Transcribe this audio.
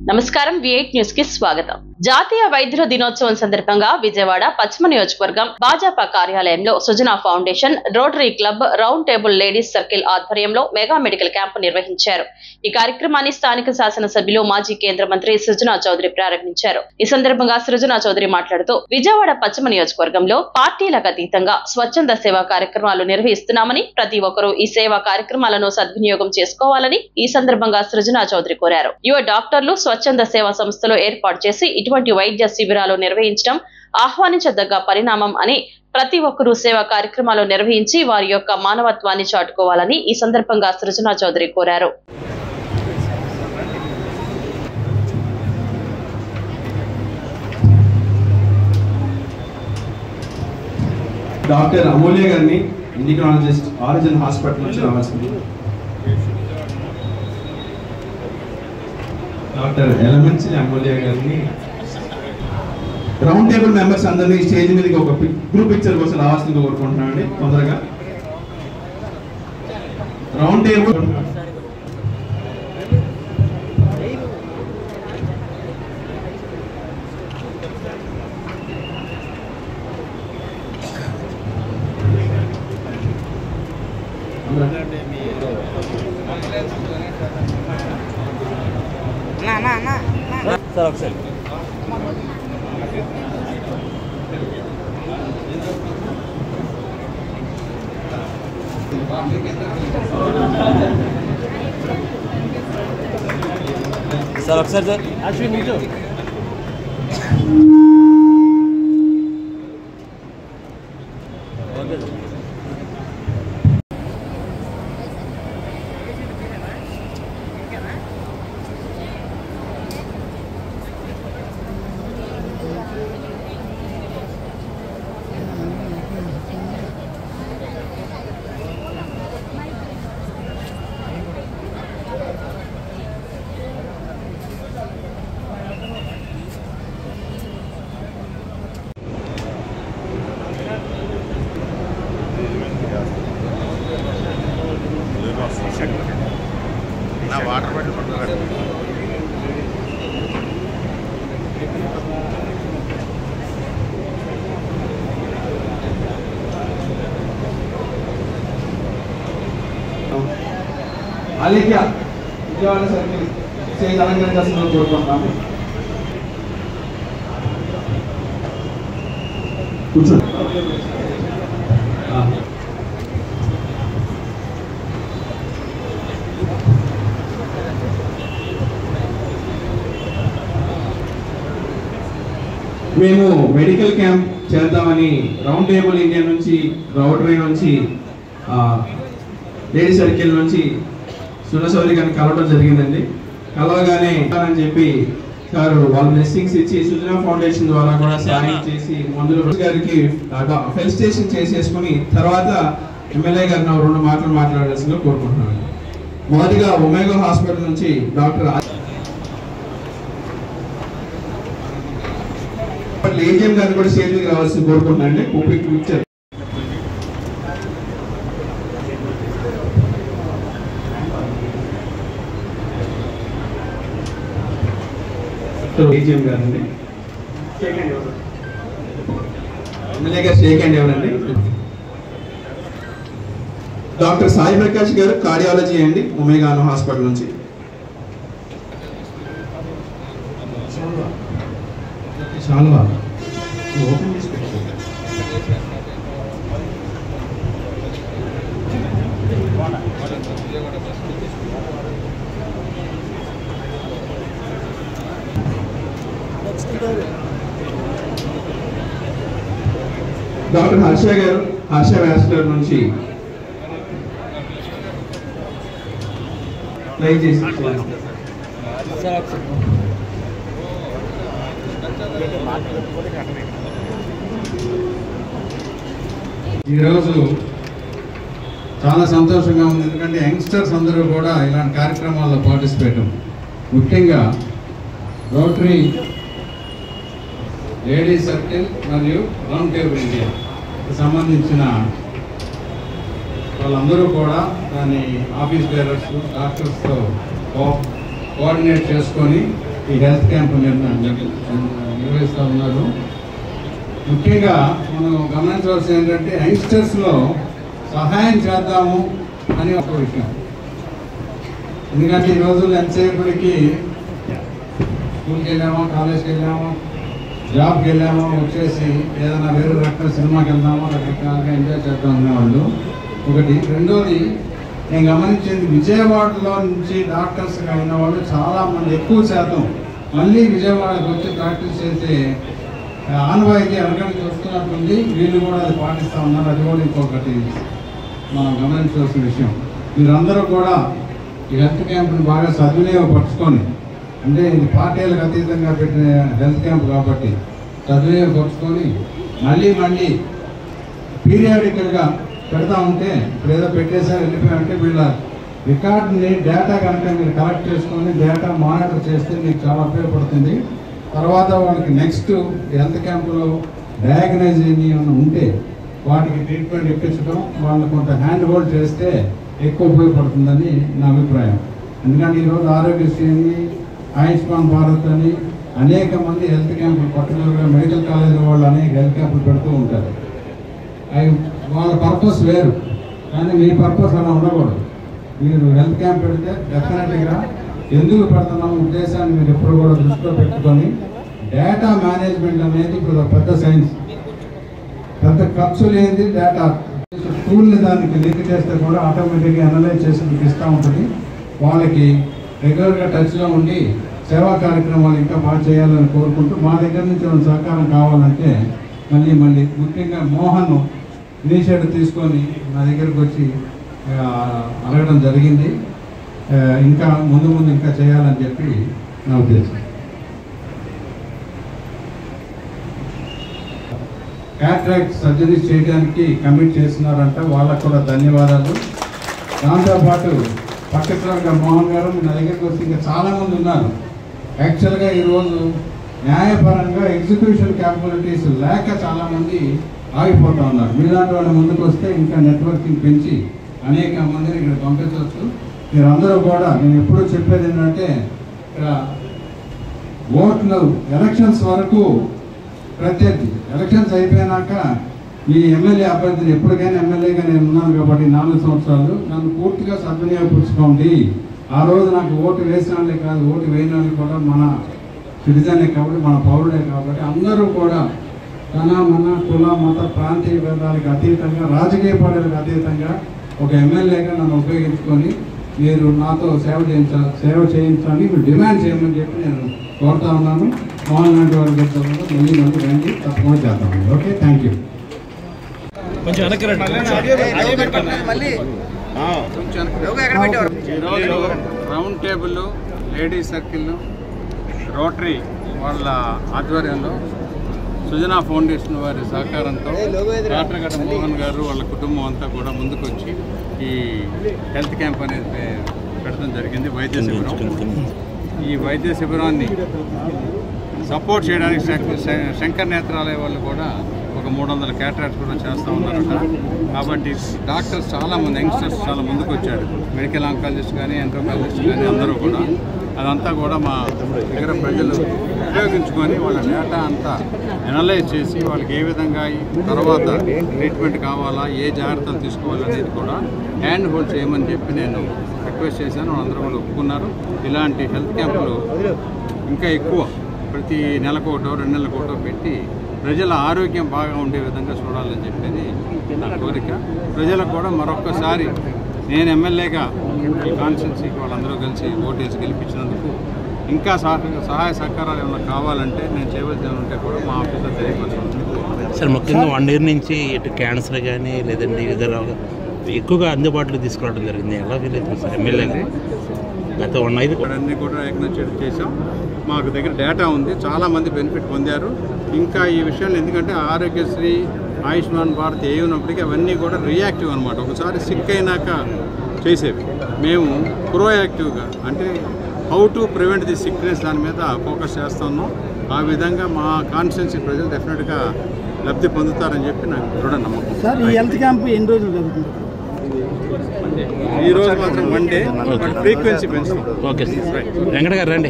నమస్కారం V8 news కి స్వాగతం. జాతీయ వైద్యుల దినోత్సవం సందర్భంగా విజయవాడ పశ్చిమ నియోజకవర్గం భాజపా కార్యాలయంలో Sujana foundation, rotary club, round table ladies circle ఆధ్వర్యంలో మెగా మెడికల్ క్యాంపు నిర్వహించారు. ఈ కార్యక్రమాన్ని స్థానిక శాసనసభ్యులు మాజీ కేంద్ర మంత్రి సృజనా చౌదరి ప్రారంభించారు. ఈ సందర్భంగా సృజనా చౌదరి మాట్లాడుతూ విజయవాడ పశ్చిమ నియోజకవర్గంలో పార్టీలకు అతీతంగా స్వచ్ఛంద సేవా కార్యక్రమాలు నిర్వహిస్తున్నామని, ప్రతి ఒక్కరూ ఈ సేవా కార్యక్రమాలను సద్వినియోగం చేసుకోవాలని ఈ సందర్భంగా సృజనా చౌదరి కోరారు. యువ డాక్టర్లు స్వచ్ఛంద సేవా సంస్థలు ఏర్పాటు చేసి ఇటువంటి వైద్య శిబిరాలు నిర్వహించడం ఆహ్వానించదగ్గ పరిణామం అని, ప్రతి ఒక్కరూ సేవా కార్యక్రమాలు నిర్వహించి వారి యొక్క మానవత్వాన్ని చాటుకోవాలని ఈ సందర్భంగా సృజనా చౌదరి కోరారు. డాక్టర్ అమూల్య గారిని ఎండోక్రైనాలజిస్ట్ ఆరిజిన్ హాస్పిటల్ నుంచి రావాల్సింది. డాక్టర్ ఎలమెంట్స్ అమూల్య గారిని రౌండ్ టేబుల్ మెంబర్స్ అందరినీ స్టేజ్ మీదకి ఒక గ్రూప్ పిక్చర్ కోసం రావాల్సింది కోరుకుంటున్నామండి. తొందరగా రౌండ్ టేబుల్ సార్ ఒకసారి సార్ ఒకసారి సార్ అశ్విన్ నిజం ఓకే సార్. వాటర్ బాటిల్ పట్టుకోండి. అలేఖ్య విజయవాడ సర్కిల్ స్టేజ్ అలంకరించాల్సిందిగా కోరుకుంటున్నాము. కూర్చోండి. మేము మెడికల్ క్యాంప్ చేద్దామని రౌండ్ టేబుల్ ఇండియా నుంచి, రోటరీ నుంచి, లేడీ సర్కిల్ నుంచి సుజనా చౌదరి గారిని కలవడం జరిగిందండి. కలవగానే అని చెప్పి సార్ వాళ్ళ బ్లెస్సింగ్స్ ఇచ్చి సుజనా ఫౌండేషన్ ద్వారా కూడా సహాయం చేసి మందుల గారికి ఫెలిసిటేషన్ చేసేసుకుని తర్వాత ఎమ్మెల్యే గారిని 2 మాటలు మాట్లాడాల్సిందిగా కోరుకుంటున్నాను. మొదటిగా ఒమేగా హాస్పిటల్ నుంచి డాక్టర్ ఏజిఎం గారిని కూడా స్టేజ్ మీద రావాల్సింది కోరుకుంటున్నాండి. పిక్చర్ ఏజిఎం గారండి, ఎమ్మెల్యే గారు షేక్ హ్యాండ్ ఎవరండి? డాక్టర్ సాయి ప్రకాష్ గారు కార్డియాలజీ అండి, ఒమేగా హాస్పిటల్ నుంచి. చాలా ఓపెన్ చేసి పెట్టండి. డాక్టర్ హర్ష గారు, హర్ష వ్యాస్కులర్ నుంచి ట్రై చేసి ఈరోజు చాలా సంతోషంగా ఉంది. ఎందుకంటే యంగ్స్టర్స్ అందరూ కూడా ఇలాంటి కార్యక్రమాల్లో పార్టిసిపేట్, ముఖ్యంగా రోటరీ, లేడీ సర్కిల్ మరియు రౌండ్ టేబుల్ ఇండియా సంబంధించిన వాళ్ళందరూ కూడా దాని ఆఫీస్ బేరర్స్, డాక్టర్స్తో కోఆర్డినేట్ చేసుకొని ఈ హెల్త్ క్యాంపు నిర్వహిస్తూ ఉన్నారు. ముఖ్యంగా మనం గమనించవలసింది ఏంటంటే యంగ్స్టర్స్లో సహాయం చేద్దాము అని ఒక విషయం. ఎందుకంటే ఈ రోజుల్లో ఎంతసేపటికి స్కూల్కి వెళ్ళామో, కాలేజ్కి వెళ్ళామో, జాబ్కి వెళ్ళామో, వచ్చేసి ఏదైనా వేరే రకమైన సినిమాకి వెళ్దామో, రకరకాలుగా ఎంజాయ్ చేద్దాం అనేవాళ్ళు ఒకటి. రెండోది నేను గమనించింది, విజయవాడలో నుంచి డాక్టర్స్గా అయిన వాళ్ళు చాలామంది ఎక్కువ శాతం మళ్ళీ విజయవాడకు వచ్చి ప్రాక్టీస్ చేసే ఆనవాయితీ అక్కడికి వస్తున్నట్టుంది. వీళ్ళు కూడా అది పాటిస్తూ ఉన్నారు. అది కూడా ఇంకొకటి మనం గమనించవలసిన విషయం. మీరందరూ కూడా ఈ హెల్త్ క్యాంప్ని బాగా సద్వినియోగపరుచుకొని, అంటే ఇది పార్టీలకు అతీతంగా పెట్టిన హెల్త్ క్యాంప్ కాబట్టి సద్వినియోగపరుచుకొని మళ్ళీ పీరియాడికల్గా పెడతా ఉంటే, ఇప్పుడు ఏదో పెట్టేసారి వెళ్ళిపోయామంటే వీళ్ళ రికార్డుని డేటా కనుక మీరు కలెక్ట్ చేసుకొని డేటా మానిటర్ చేస్తే మీకు చాలా ఉపయోగపడుతుంది. తర్వాత వాళ్ళకి నెక్స్ట్ హెల్త్ క్యాంపులో డయాగ్నైజ్ ఏమైనా ఉంటే వాటికి ట్రీట్మెంట్ ఇప్పించడం, వాళ్ళు కొంత హ్యాండ్ హోల్డ్ చేస్తే ఎక్కువ ఉపయోగపడుతుందని నా అభిప్రాయం. ఎందుకంటే ఈరోజు ఆరోగ్యశ్రీ అని, ఆయుష్మాన్ భారత్ అని అనేక మంది హెల్త్ క్యాంపులు, పర్టికులర్గా మెడికల్ కాలేజ్ వాళ్ళు అనేక హెల్త్ క్యాంపులు పెడుతూ ఉంటారు. అవి వాళ్ళ పర్పస్ వేరు, కానీ మీ పర్పస్ అలా ఉండకూడదు. మీరు హెల్త్ క్యాంప్ పెడితే డెఫినెట్గా ఎందుకు పెడుతున్నాము ఉద్దేశాన్ని మీరు ఎప్పుడు కూడా దృష్టిలో పెట్టుకొని, డేటా మేనేజ్మెంట్ అనేది ఇప్పుడు పెద్ద సైన్స్, పెద్ద ఖర్చు లేనిది డేటా. టూల్ని దానికి లింక్ చేస్తే కూడా ఆటోమేటిక్గా అనలైజ్ చేసి మీకు ఇస్తూ ఉంటుంది. వాళ్ళకి రెగ్యులర్గా టచ్లో ఉండి సేవా కార్యక్రమాలు ఇంకా బాగా చేయాలని కోరుకుంటూ, మా దగ్గర నుంచి సహకారం కావాలంటే మళ్ళీ ముఖ్యంగా మోహన్ ఇనిషియేటివ్ తీసుకొని నా దగ్గరకు వచ్చి అడగడం జరిగింది. ఇంకా ముందు ఇంకా చేయాలని చెప్పి నా ఉద్దేశం. క్యాట్రాక్ట్ సర్జరీ చేయడానికి కమిట్ చేస్తున్నారంట, వాళ్ళకు కూడా ధన్యవాదాలు. దాంతోపాటు పర్టికులర్గా మోహన్ గారు నా దగ్గరికి వచ్చి ఇంకా చాలామంది ఉన్నారు. యాక్చువల్గా ఈరోజు న్యాయపరంగా ఎగ్జిక్యూషన్ క్యాపబిలిటీస్ లేక చాలామంది ఆగిపోతూ ఉన్నారు. మీలాంటి వాళ్ళు ముందుకు వస్తే ఇంకా నెట్వర్కింగ్ పెంచి అనేక మందిని ఇక్కడ పంపించవచ్చు. మీరందరూ కూడా, నేను ఎప్పుడూ చెప్పేది ఏంటంటే, ఇక్కడ ఓట్లు ఎలక్షన్స్ వరకు ప్రత్యర్థి, ఎలక్షన్స్ అయిపోయినాక ఈ ఎమ్మెల్యే అభ్యర్థిని, ఎప్పటికైనా ఎమ్మెల్యేగా నేను ఉన్నాను కాబట్టి 4 సంవత్సరాలు నన్ను పూర్తిగా సద్వినియోగపరుచుకోండి. ఆ రోజు నాకు ఓటు వేసిన వాళ్ళే కాదు, ఓటు వేయని వాళ్ళు కూడా మన సిటిజనే కాబట్టి, మన పౌరుడే కాబట్టి అందరూ కూడా మన కుల మత ప్రాంతీయ భేదాలకు అతీతంగా, రాజకీయ పార్టీలకు అతీతంగా ఒక ఎమ్మెల్యేగా నన్ను ఉపయోగించుకొని మీరు నాతో సేవ చేయించాలని మీరు డిమాండ్ చేయమని చెప్పి నేను కోరుతా ఉన్నాను. మోహన్ లాంటి వారి దగ్గర మళ్ళీ రండి, తప్పకుండా చేద్దాం. Okay, thank you. ఈరోజు round table, ladies circle, rotary వాళ్ళ ఆధ్వర్యంలో సుజనా ఫౌండేషన్ వారి సహకారంతో రాట్రగడ్డ మోహన్ గారు వాళ్ళ కుటుంబం అంతా కూడా ముందుకొచ్చి ఈ హెల్త్ క్యాంప్ అనేది పెట్టడం జరిగింది. వైద్య శిబిరం. ఈ వైద్య శిబిరాన్ని సపోర్ట్ చేయడానికి శంకర్ నేత్రాలయ వాళ్ళు కూడా ఒక 300 క్యాటరాక్ట్స్ కూడా చేస్తూ ఉన్నారట. కాబట్టి డాక్టర్స్ చాలామంది, యంగ్స్టర్స్ చాలా ముందుకు వచ్చారు. మెడికల్ ఆంకాలజిస్ట్ కానీ, ఎంట్రోకాలజిస్ట్ కానీ అందరూ కూడా. అదంతా కూడా మా దగ్గర ప్రజలు ఉపయోగించుకొని వాళ్ళ డేటా అంతా అనలైజ్ చేసి వాళ్ళకి ఏ విధంగా తర్వాత ట్రీట్మెంట్ కావాలా, ఏ జాగ్రత్తలు తీసుకోవాలనేది కూడా హ్యాండ్ హోల్డ్ చేయమని చెప్పి నేను రిక్వెస్ట్ చేశాను. వాళ్ళందరూ కూడా ఒప్పుకున్నారు. ఇలాంటి హెల్త్ క్యాంపులు ఇంకా ఎక్కువ ప్రతి నెలకోటో 2 నెలలకోటో పెట్టి ప్రజల ఆరోగ్యం బాగా ఉండే విధంగా చూడాలని చెప్పేది నా కోరిక. ప్రజలకు కూడా మరొక్కసారి నేను ఎమ్మెల్యేగా ఈ కాన్స్టిట్యున్సీకి వాళ్ళందరూ కలిసి ఓటేసి గెలిపించినందుకు ఇంకా సహాయ సహకారాలు ఏమైనా కావాలంటే నేను చేయవలసి ఉంటే కూడా మా ఆఫీసర్ తెలియపరచుకుంటున్నాను. సార్, ముఖ్యంగా 1 ఇయర్ నుంచి ఇటు క్యాన్సర్ కానీ లేదంటే ఇతర ఎక్కువగా అందుబాటులో తీసుకురావడం జరిగింది. ఎలా ఫీల్ అవుతుంది సార్ ఎమ్మెల్యేగా? గత 1 ఇయర్ అన్నీ కూడా యజ్ఞం చేసాం. మాకు దగ్గర డేటా ఉంది, చాలామంది బెనిఫిట్ పొందారు. ఇంకా ఈ విషయంలో ఎందుకంటే ఆరోగ్యశ్రీ, ఆయుష్మాన్ భారత్ ఏ ఉన్నప్పటికీ అవన్నీ కూడా రియాక్టివ్ అనమాట. ఒకసారి సిక్ అయినాక చేసేవి. మేము ప్రోయాక్టివ్గా, అంటే how to prevent the sickness దాని మీద ఫోకస్ చేస్తున్నాం. ఆ విధంగా మా కాన్స్టిట్యున్సీ ప్రజలు డెఫినెట్గా లబ్ధి పొందుతారని చెప్పి నాకు దృఢ నమ్మకం. సార్, ఈ హెల్త్ క్యాంప్ ఎన్ని రోజులు జరుగుతుంది? ఈ రోజు మాత్రం 1 డే, ఫ్రీక్వెన్సీ పెంచుతాం. ఓకే సార్, వెంకట గారు రండి.